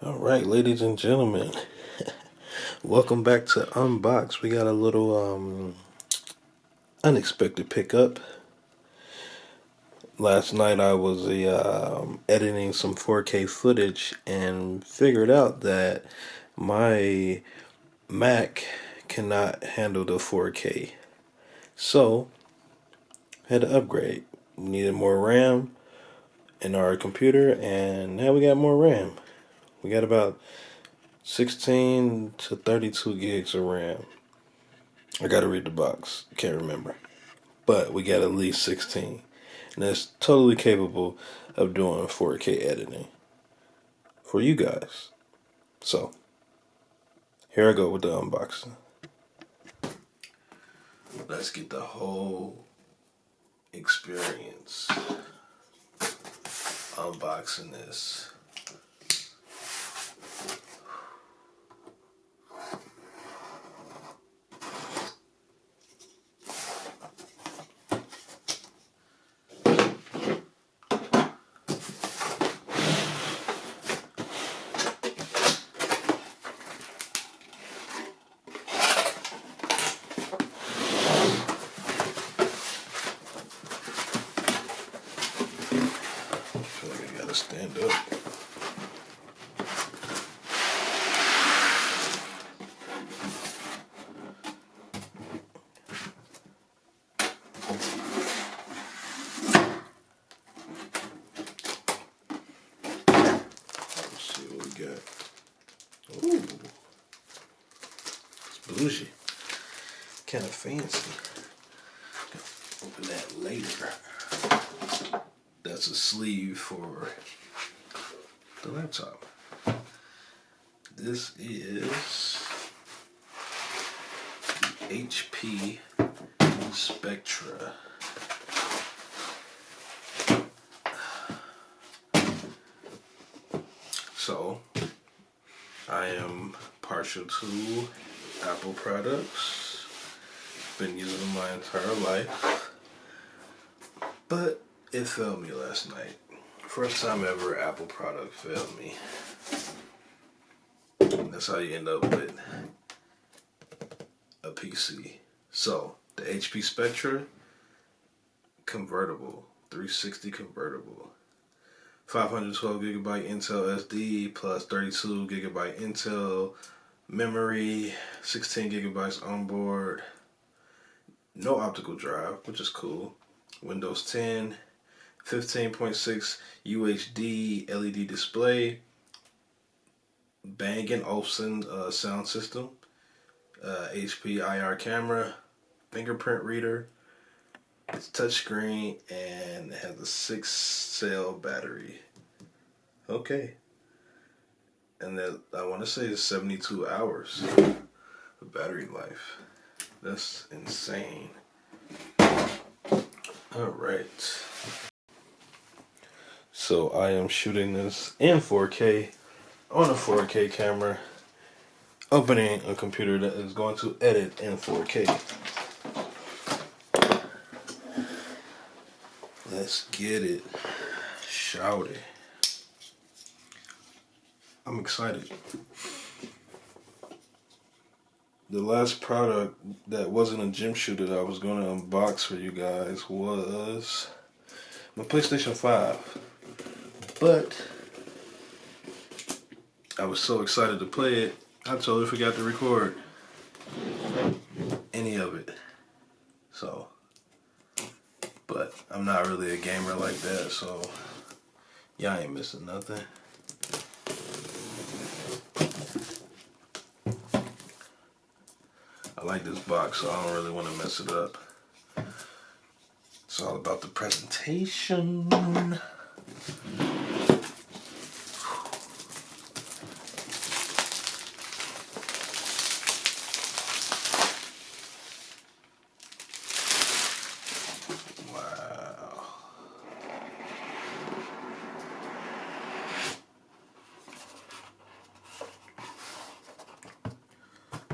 All right, ladies and gentlemen, welcome back to Unboxed. We got a little unexpected pickup. Last night I was editing some 4K footage and figured out that my Mac cannot handle the 4K. So, had to upgrade. We needed more RAM in our computer, and now we got more RAM. We got about 16 to 32 gigs of RAM. I gotta read the box. Can't remember. But we got at least 16. And it's totally capable of doing 4K editing for you guys. So, here I go with the unboxing. Let's get the whole experience unboxing this. Stand up. Let's see what we got. Ooh, it's bougie. Kind of fancy. Open that later. That's a sleeve for the laptop. This is the HP Spectre. So, I am partial to Apple products. Been using them my entire life. But it failed me last night. First time ever Apple product failed me. That's how you end up with a PC. So, the HP Spectre convertible, 360 convertible. 512 gigabyte Intel SD plus 32 gigabyte Intel memory, 16 gigabytes on board. No optical drive, which is cool. Windows 10, 15.6 UHD LED display, Bang & Olufsen sound system, HP IR camera, fingerprint reader, it's touchscreen, and it has a 6-cell battery. Okay. And then I want to say it's 72 hours of battery life. That's insane. Alright. So I am shooting this in 4K on a 4K camera, opening a computer that is going to edit in 4K. Let's get it. Shout it. I'm excited. The last product that wasn't a gym shooter that I was going to unbox for you guys was my PlayStation 5. But I was so excited to play it, I totally forgot to record any of it. So, but I'm not really a gamer like that, so y'all ain't missing nothing. I like this box, so I don't really want to mess it up. It's all about the presentation. Wow.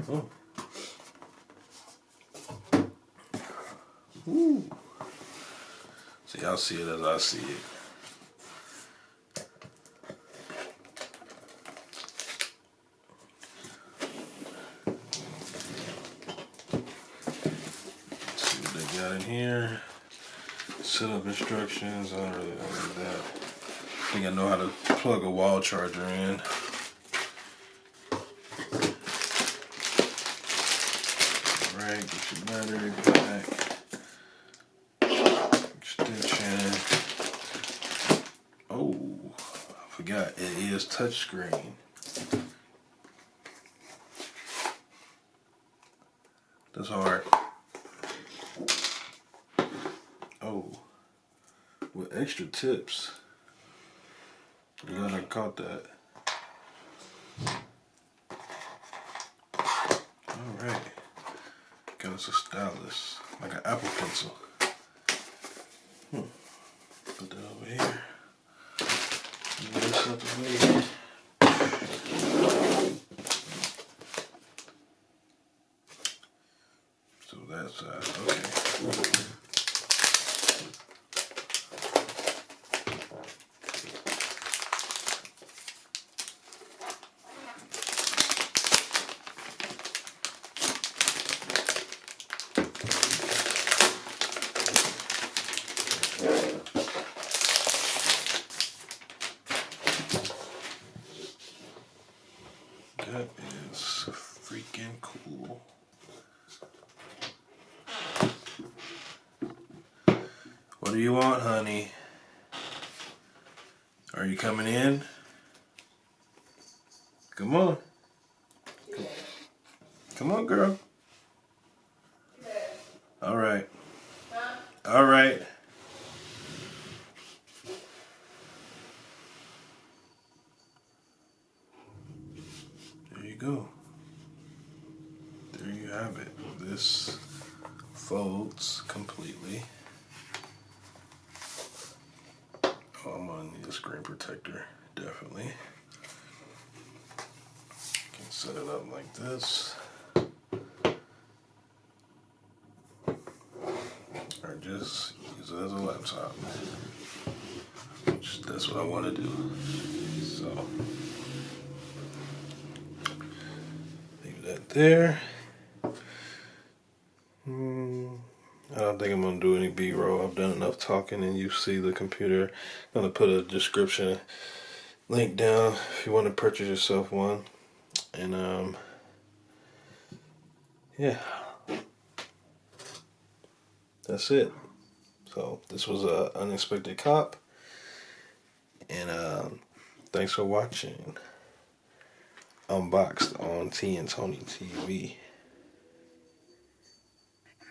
Oh. Ooh. So y'all see it as I see it. got in here. Setup instructions. I don't really know that. I think I know how to plug a wall charger in. Alright, get your battery back. Extension. Oh, I forgot it is touchscreen. That's hard. Oh, with extra tips. Glad I caught that. Alright. Got us a stylus, like an Apple pencil. Put that over here. Move this out the way. So that's okay. That is freaking cool. What do you want, honey? Are you coming in? Come on. Come on, girl. All right. All right. There you go. There you have it. This folds completely. Oh, I'm gonna need a screen protector, definitely. Can set it up like this. Or just use it as a laptop. Which, that's what I want to do. So, leave that there. I don't think I'm going to do any B-roll. I've done enough talking and you see the computer. I'm going to put a description link down if you want to purchase yourself one. And yeah, that's it. So this was an unexpected cop. And thanks for watching Unboxed on T and Toni TV.